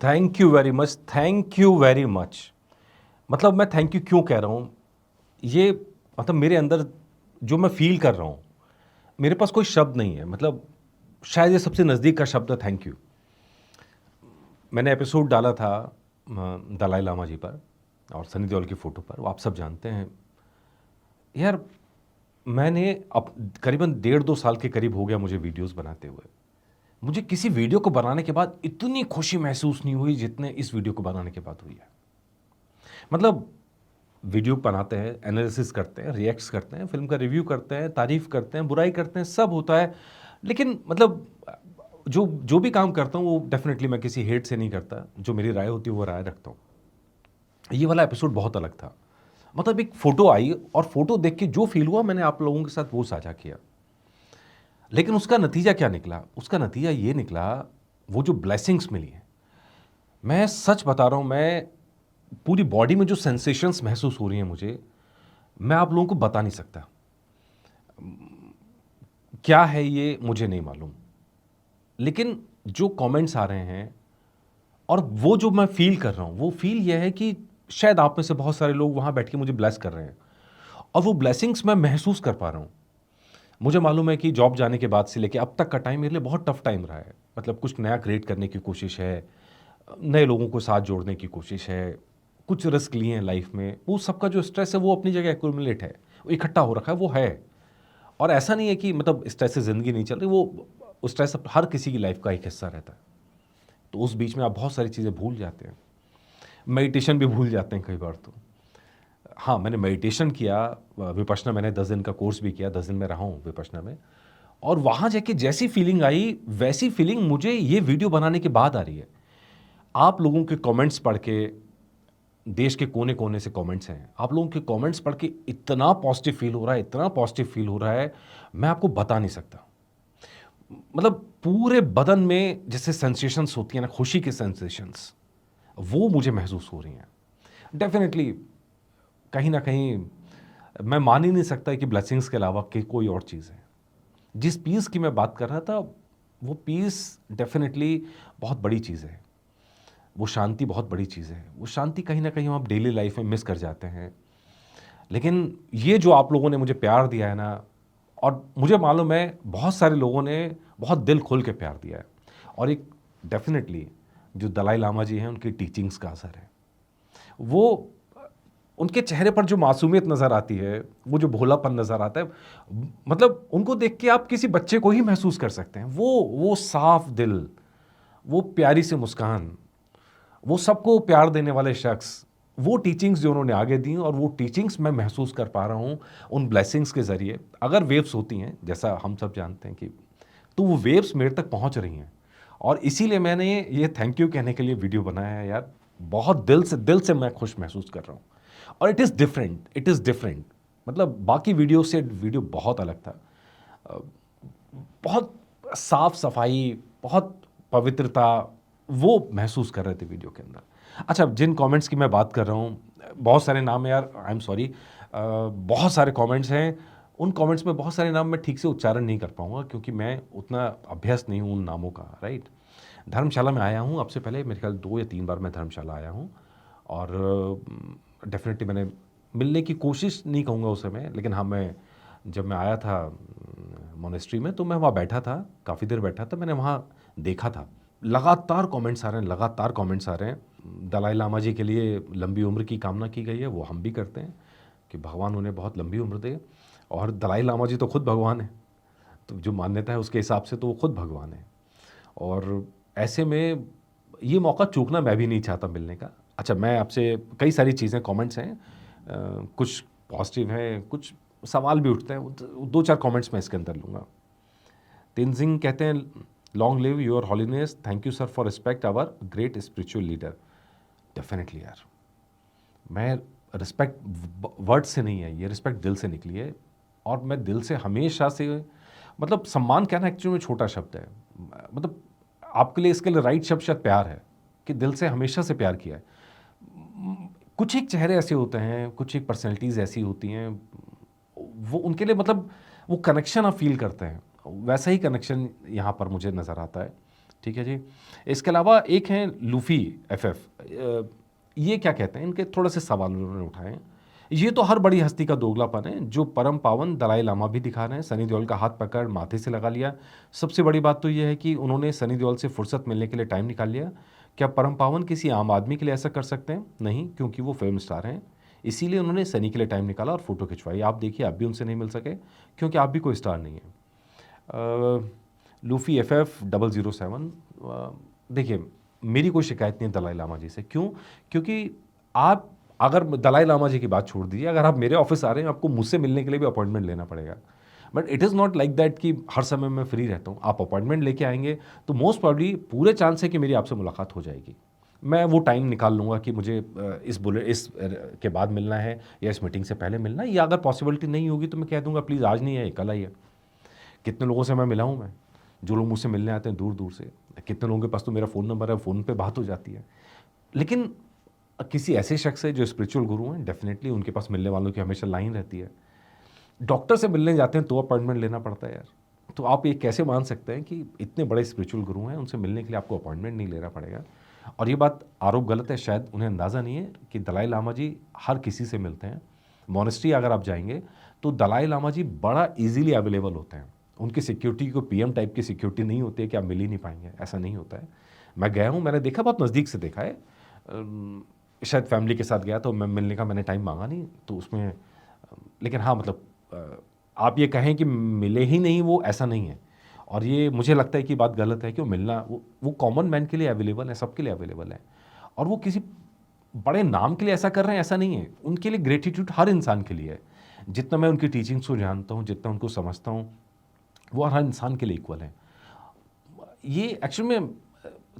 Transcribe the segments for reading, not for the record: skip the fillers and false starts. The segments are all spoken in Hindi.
Thank you very much, thank you very much. मतलब मैं थैंक यू क्यों कह रहा हूँ, ये मतलब मेरे अंदर जो मैं फ़ील कर रहा हूँ, मेरे पास कोई शब्द नहीं है। मतलब शायद ये सबसे नज़दीक का शब्द है थैंक यू। मैंने एपिसोड डाला था दलाई लामा जी पर और सनी देओल की फ़ोटो पर, वो आप सब जानते हैं। यार मैंने अब करीबन 1.5-2 साल के करीब हो गया मुझे वीडियोज़ बनाते हुए। मुझे किसी वीडियो को बनाने के बाद इतनी खुशी महसूस नहीं हुई जितने इस वीडियो को बनाने के बाद हुई है। मतलब वीडियो बनाते हैं, एनालिसिस करते हैं, रिएक्ट्स करते हैं, फ़िल्म का रिव्यू करते हैं, तारीफ़ करते हैं, बुराई करते हैं, सब होता है। लेकिन मतलब जो जो भी काम करता हूँ वो डेफ़िनेटली मैं किसी हेट से नहीं करता। जो मेरी राय होती है वो राय रखता हूँ। ये वाला एपिसोड बहुत अलग था। मतलब एक फ़ोटो आई और फ़ोटो देख के जो फ़ील हुआ मैंने आप लोगों के साथ वो साझा किया। लेकिन उसका नतीजा क्या निकला? उसका नतीजा ये निकला, वो जो ब्लेसिंग्स मिली हैं, मैं सच बता रहा हूँ, मैं पूरी बॉडी में जो सेंसेशंस महसूस हो रही हैं मुझे, मैं आप लोगों को बता नहीं सकता। क्या है ये मुझे नहीं मालूम। लेकिन जो कमेंट्स आ रहे हैं और वो जो मैं फ़ील कर रहा हूँ, वो फ़ील ये है कि शायद आप में से बहुत सारे लोग वहाँ बैठ के मुझे ब्लेस कर रहे हैं और वो ब्लेसिंग्स मैं महसूस कर पा रहा हूँ। मुझे मालूम है कि जॉब जाने के बाद से लेके अब तक का टाइम मेरे लिए बहुत टफ टाइम रहा है। मतलब कुछ नया क्रिएट करने की कोशिश है, नए लोगों को साथ जोड़ने की कोशिश है, कुछ रिस्क लिए हैं लाइफ में। वो सबका जो स्ट्रेस है वो अपनी जगह एक्यूमुलेट है, वो इकट्ठा हो रखा है, वो है। और ऐसा नहीं है कि मतलब स्ट्रेस से ज़िंदगी नहीं चल रही, वो स्ट्रेस हर किसी की लाइफ का एक हिस्सा रहता है। तो उस बीच में आप बहुत सारी चीज़ें भूल जाते हैं, मेडिटेशन भी भूल जाते हैं कई बार तो। हाँ, मैंने मेडिटेशन किया, विपश्यना मैंने 10 दिन का कोर्स भी किया, 10 दिन मैं रहा हूँ विपश्यना में। और वहाँ जाके जैसी फीलिंग आई, वैसी फीलिंग मुझे ये वीडियो बनाने के बाद आ रही है। आप लोगों के कमेंट्स पढ़ के, देश के कोने-कोने से कमेंट्स हैं। आप लोगों के कमेंट्स पढ़ के इतना पॉज़िटिव फ़ील हो रहा है, इतना पॉज़िटिव फ़ील हो रहा है, मैं आपको बता नहीं सकता। मतलब पूरे बदन में जैसे सेंसेशंस होती हैं ना, खुशी की सेंसेशंस, वो मुझे महसूस हो रही हैं। डेफ़िनिटली कहीं न कहीं मैं मान ही नहीं सकता कि ब्लेसिंग्स के अलावा कि कोई और चीज़ है। जिस पीस की मैं बात कर रहा था, वो पीस डेफ़िनिटली बहुत बड़ी चीज़ है। वो शांति बहुत बड़ी चीज़ है। वो शांति कहीं न कहीं हम आप डेली लाइफ़ में मिस कर जाते हैं। लेकिन ये जो आप लोगों ने मुझे प्यार दिया है ना, और मुझे मालूम है बहुत सारे लोगों ने बहुत दिल खोल के प्यार दिया है। और एक डेफ़िनिटली जो दलाई लामा जी हैं, उनकी टीचिंग्स का असर है। वो उनके चेहरे पर जो मासूमियत नज़र आती है, वो जो भोलापन नज़र आता है, मतलब उनको देख के आप किसी बच्चे को ही महसूस कर सकते हैं। वो साफ दिल, वो प्यारी सी मुस्कान, वो सबको प्यार देने वाले शख्स, वो टीचिंग्स जो उन्होंने आगे दी और वो टीचिंग्स मैं महसूस कर पा रहा हूँ उन ब्लेसिंग्स के ज़रिए। अगर वेव्स होती हैं, जैसा हम सब जानते हैं कि, तो वो वेव्स मेरे तक पहुँच रही हैं और इसीलिए मैंने ये थैंक यू कहने के लिए वीडियो बनाया है यार। बहुत दिल से मैं खुश महसूस कर रहा हूँ और इट इज़ डिफरेंट। मतलब बाकी वीडियो से वीडियो बहुत अलग था। अ, बहुत साफ-सफाई, बहुत पवित्रता, वो महसूस कर रहे थे वीडियो के अंदर। अच्छा, जिन कमेंट्स की मैं बात कर रहा हूँ, बहुत सारे नाम हैं यार, आई एम सॉरी। बहुत सारे कमेंट्स हैं, उन कमेंट्स में बहुत सारे नाम मैं ठीक से उच्चारण नहीं कर पाऊँगा क्योंकि मैं उतना अभ्यस्त नहीं हूँ उन नामों का, राइट? धर्मशाला में आया हूँ, अब से पहले मेरे ख्याल 2 या 3 बार मैं धर्मशाला आया हूँ और डेफ़िनेटली मैंने मिलने की कोशिश नहीं कहूँगा उस समय, लेकिन हाँ, मैं जब मैं आया था मॉनेस्ट्री में, तो मैं वहाँ बैठा था, काफ़ी देर बैठा था, मैंने वहाँ देखा था। लगातार कमेंट्स आ रहे हैं, लगातार कमेंट्स आ रहे हैं। दलाई लामा जी के लिए लंबी उम्र की कामना की गई है, वो हम भी करते हैं कि भगवान उन्हें बहुत लंबी उम्र दे और दलाई लामा जी तो खुद भगवान हैं, तो जो मान्यता है उसके हिसाब से तो वो खुद भगवान हैं और ऐसे में ये मौका चूकना मैं भी नहीं चाहता मिलने का। अच्छा, मैं आपसे कई सारी चीज़ें कमेंट्स हैं, कुछ पॉज़िटिव हैं, कुछ सवाल भी उठते हैं, वो 2-4 कमेंट्स मैं इसके अंदर लूँगा। तेनजिंग कहते हैं, long live your holiness, thank you sir for respect our great spiritual leader. Definitely यार, मैं रिस्पेक्ट वर्ड से नहीं है, ये रिस्पेक्ट दिल से निकली है और मैं दिल से हमेशा से, मतलब सम्मान कहना एक्चुअली में छोटा शब्द है। मतलब आपके लिए इसके लिए राइट शब्द शायद प्यार है, कि दिल से हमेशा से प्यार किया है। कुछ एक चेहरे ऐसे होते हैं, कुछ एक पर्सनैलिटीज़ ऐसी होती हैं, वो उनके लिए मतलब वो कनेक्शन आप फ़ील करते हैं। वैसा ही कनेक्शन यहाँ पर मुझे नज़र आता है। ठीक है जी। इसके अलावा एक हैं लूफ़ी एफएफ, ये क्या कहते हैं, इनके थोड़े से सवाल उन्होंने उठाए हैं। ये तो हर बड़ी हस्ती का दोगलापन है जो परम पावन दलाई लामा भी दिखा रहे हैं। सनी देओल का हाथ पकड़ माथे से लगा लिया। सबसे बड़ी बात तो ये है कि उन्होंने सनी देओल से फुर्सत मिलने के लिए टाइम निकाल लिया। क्या परम पावन किसी आम आदमी के लिए ऐसा कर सकते हैं? नहीं, क्योंकि वो फिल्म स्टार हैं। इसीलिए उन्होंने सनी के लिए टाइम निकाला और फ़ोटो खिंचवाई। आप देखिए, आप भी उनसे नहीं मिल सके क्योंकि आप भी कोई स्टार नहीं हैं। लूफ़ी एफएफ 007, देखिए, मेरी कोई शिकायत नहीं है दलाई लामा जी से। क्यों? क्योंकि आप अगर दलाई लामा जी की बात छोड़ दीजिए, अगर आप मेरे ऑफिस आ रहे हैं, आपको मुझसे मिलने के लिए भी अपॉइंटमेंट लेना पड़ेगा। But it is not like that कि हर समय मैं फ्री रहता हूँ। आप अपॉइंटमेंट लेके आएंगे तो मोस्ट प्रॉब्ली पूरे चांस है कि मेरी आपसे मुलाकात हो जाएगी। मैं वो टाइम निकाल लूँगा कि मुझे इस के बाद मिलना है या इस मीटिंग से पहले मिलना है, या अगर पॉसिबिलिटी नहीं होगी तो मैं कह दूंगा प्लीज़ आज नहीं है, कल आइए। कितने लोगों से मैं मिला हूँ, मैं जो लोग मुझसे मिलने आते हैं दूर दूर से, कितने लोगों के पास तो मेरा फ़ोन नंबर है, फ़ोन पे बात हो जाती है। लेकिन किसी ऐसे शख्स से जो स्पिरिचुअल गुरु हैं, डेफिनेटली उनके पास मिलने वालों की हमेशा लाइन रहती है। डॉक्टर से मिलने जाते हैं तो अपॉइंटमेंट लेना पड़ता है यार। तो आप ये कैसे मान सकते हैं कि इतने बड़े स्पिरिचुअल गुरु हैं, उनसे मिलने के लिए आपको अपॉइंटमेंट नहीं लेना पड़ेगा? और ये बात आरोप गलत है, शायद उन्हें अंदाज़ा नहीं है कि दलाई लामा जी हर किसी से मिलते हैं। मोनेस्ट्री अगर आप जाएंगे तो दलाई लामा जी बड़ा ईजीली अवेलेबल होते हैं। उनकी सिक्योरिटी को पीएम टाइप की सिक्योरिटी नहीं होती है कि आप मिल ही नहीं पाएंगे, ऐसा नहीं होता है। मैं गया हूँ, मैंने देखा, बहुत नज़दीक से देखा है। शायद फैमिली के साथ गया तो मैं मिलने का मैंने टाइम मांगा नहीं तो उसमें, लेकिन हाँ मतलब आप ये कहें कि मिले ही नहीं वो, ऐसा नहीं है। और ये मुझे लगता है कि बात गलत है कि वो मिलना, वो कॉमन मैन के लिए अवेलेबल है, सबके लिए अवेलेबल है। और वो किसी बड़े नाम के लिए ऐसा कर रहे हैं, ऐसा नहीं है। उनके लिए ग्रेटिट्यूड हर इंसान के लिए है। जितना मैं उनकी टीचिंग्स को जानता हूँ, जितना उनको समझता हूँ, वो हर इंसान के लिए इक्वल है। ये एक्चुअल में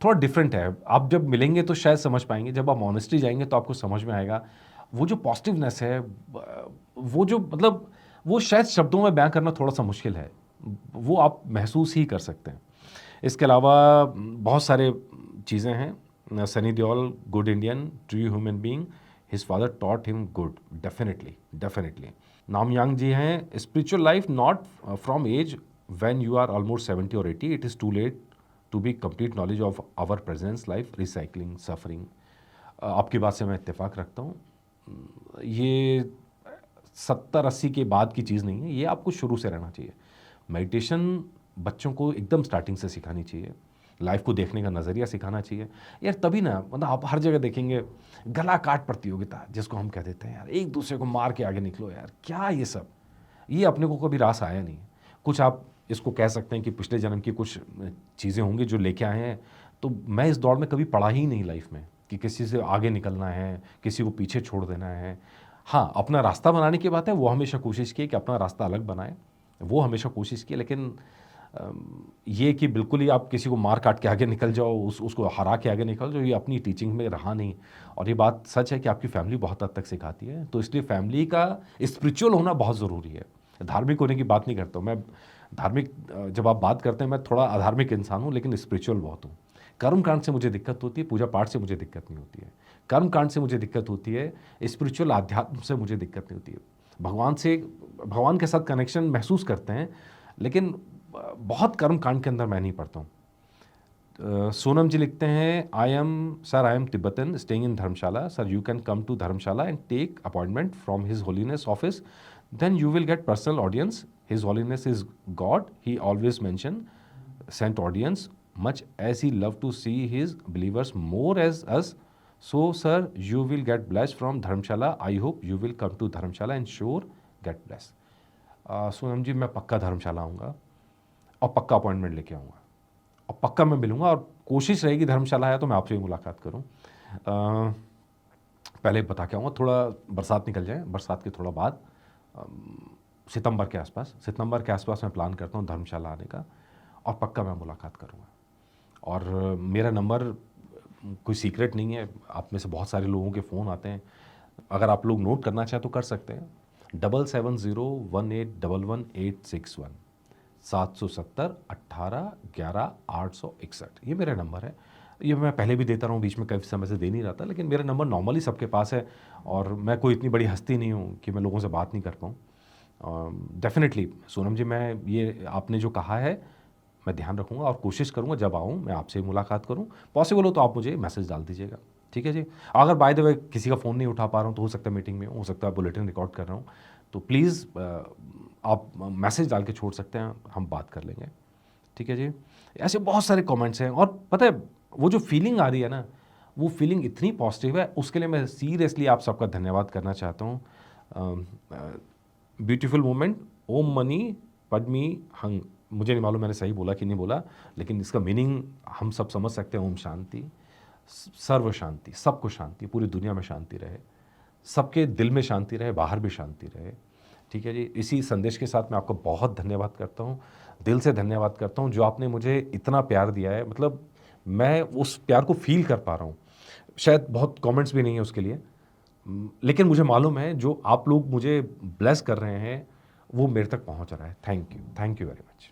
थोड़ा डिफरेंट है। आप जब मिलेंगे तो शायद समझ पाएंगे, जब आप ऑनेस्टली जाएंगे तो आपको समझ में आएगा। वो जो पॉजिटिवनेस है, वो जो मतलब, वो शायद शब्दों में बयां करना थोड़ा सा मुश्किल है, वो आप महसूस ही कर सकते हैं। इसके अलावा बहुत सारे चीज़ें हैं। Sunny Deol, good Indian, true human being, his father taught him good, definitely definitely. Namyang ji हैं, spiritual life not from age when you are almost 70 or 80, it is too late to be complete knowledge of our presence, life, recycling, suffering। आपकी बात से मैं इत्तेफाक रखता हूँ। ये 70-80 के बाद की चीज़ नहीं है, ये आपको शुरू से रहना चाहिए। मेडिटेशन बच्चों को एकदम स्टार्टिंग से सिखानी चाहिए। लाइफ को देखने का नज़रिया सिखाना चाहिए यार, तभी ना, मतलब आप हर जगह देखेंगे गला काट प्रतियोगिता जिसको हम कह देते हैं यार, एक दूसरे को मार के आगे निकलो यार, क्या ये सब, ये अपने को कभी रास आया नहीं। कुछ आप इसको कह सकते हैं कि पिछले जन्म की कुछ चीज़ें होंगी जो लेके आए हैं। तो मैं इस दौर में कभी पढ़ा ही नहीं लाइफ में कि किसी से आगे निकलना है, किसी को पीछे छोड़ देना है। हाँ, अपना रास्ता बनाने की बात है, वो हमेशा कोशिश की कि अपना रास्ता अलग बनाए, वो हमेशा कोशिश की। लेकिन ये कि बिल्कुल ही आप किसी को मार काट के आगे निकल जाओ, उसको हरा के आगे निकल जाओ, ये अपनी टीचिंग में रहा नहीं। और ये बात सच है कि आपकी फैमिली बहुत हद तक सिखाती है, तो इसलिए फैमिली का स्पिरिचुअल होना बहुत ज़रूरी है। धार्मिक होने की बात नहीं करता हूँ मैं। धार्मिक, जब आप बात करते हैं, मैं थोड़ा अधार्मिक इंसान हूँ लेकिन स्पिरिचुअल बहुत हूँ। कर्मकांड से मुझे दिक्कत होती है, पूजा पाठ से मुझे दिक्कत नहीं होती है। कर्मकांड से मुझे दिक्कत होती है, स्पिरिचुअल आध्यात्म से मुझे दिक्कत नहीं होती है। भगवान के साथ कनेक्शन महसूस करते हैं, लेकिन बहुत कर्मकांड के अंदर मैं नहीं पढ़ता हूँ। सोनम जी लिखते हैं, I am Tibetan staying in Dharamshala sir, you can come to Dharamshala and take appointment from his holiness office, then you will get personal audience. His holiness is God. He always mention sent audience, much as he love to see his believers more as us. So sir, you will get blessed from Dharamshala. I hope you will come to Dharamshala and sure get blessed. Sonam ji, मैं पक्का धर्मशाला आऊँगा और पक्का अपॉइंटमेंट लेके आऊँगा और पक्का मैं मिलूँगा, और कोशिश रहेगी धर्मशाला आया तो मैं आपसे मुलाकात करूँ। पहले बता के आऊँगा, थोड़ा बरसात निकल जाए, बरसात के थोड़ा बाद सितंबर के आसपास मैं प्लान करता हूँ धर्मशाला आने का, और पक्का मैं मुलाकात करूँगा। और मेरा नंबर कोई सीक्रेट नहीं है, आप में से बहुत सारे लोगों के फ़ोन आते हैं, अगर आप लोग नोट करना चाहें तो कर सकते हैं। 7701811861, 770-18-11-861, ये मेरा नंबर है। ये मैं पहले भी देता रहा हूँ, बीच में कई समय से दे नहीं रहा था, लेकिन मेरा नंबर नॉर्मली सबके पास है, और मैं कोई इतनी बड़ी हस्ती नहीं हूँ कि मैं लोगों से बात नहीं कर पाऊँ। डेफिनेटली सोनम जी, मैं ये आपने जो कहा है, मैं ध्यान रखूँगा और कोशिश करूँगा जब आऊँ मैं आपसे मुलाकात करूँ। पॉसिबल हो तो आप मुझे मैसेज डाल दीजिएगा, ठीक है जी? अगर बाय द वे किसी का फ़ोन नहीं उठा पा रहा हूँ तो हो सकता है मीटिंग में हूँ, हो सकता है बुलेटिन रिकॉर्ड कर रहा हूँ, तो प्लीज़ आप मैसेज डाल के छोड़ सकते हैं, हम बात कर लेंगे, ठीक है जी? ऐसे बहुत सारे कमेंट्स हैं और पता है वो जो फीलिंग आ रही है ना, वो फीलिंग इतनी पॉजिटिव है, उसके लिए मैं सीरियसली आप सबका धन्यवाद करना चाहता हूँ। ब्यूटीफुल मोमेंट, ओम मनी पद्मी हंग, मुझे नहीं मालूम मैंने सही बोला कि नहीं बोला, लेकिन इसका मीनिंग हम सब समझ सकते हैं। ओम शांति, सर्व शांति, सबको शांति, पूरी दुनिया में शांति रहे, सबके दिल में शांति रहे, बाहर भी शांति रहे, ठीक है जी? इसी संदेश के साथ मैं आपका बहुत धन्यवाद करता हूँ, दिल से धन्यवाद करता हूँ जो आपने मुझे इतना प्यार दिया है। मतलब मैं उस प्यार को फ़ील कर पा रहा हूँ। शायद बहुत कमेंट्स भी नहीं है उसके लिए, लेकिन मुझे मालूम है जो आप लोग मुझे ब्लेस कर रहे हैं, वो मेरे तक पहुँच रहा है। Thank you very much.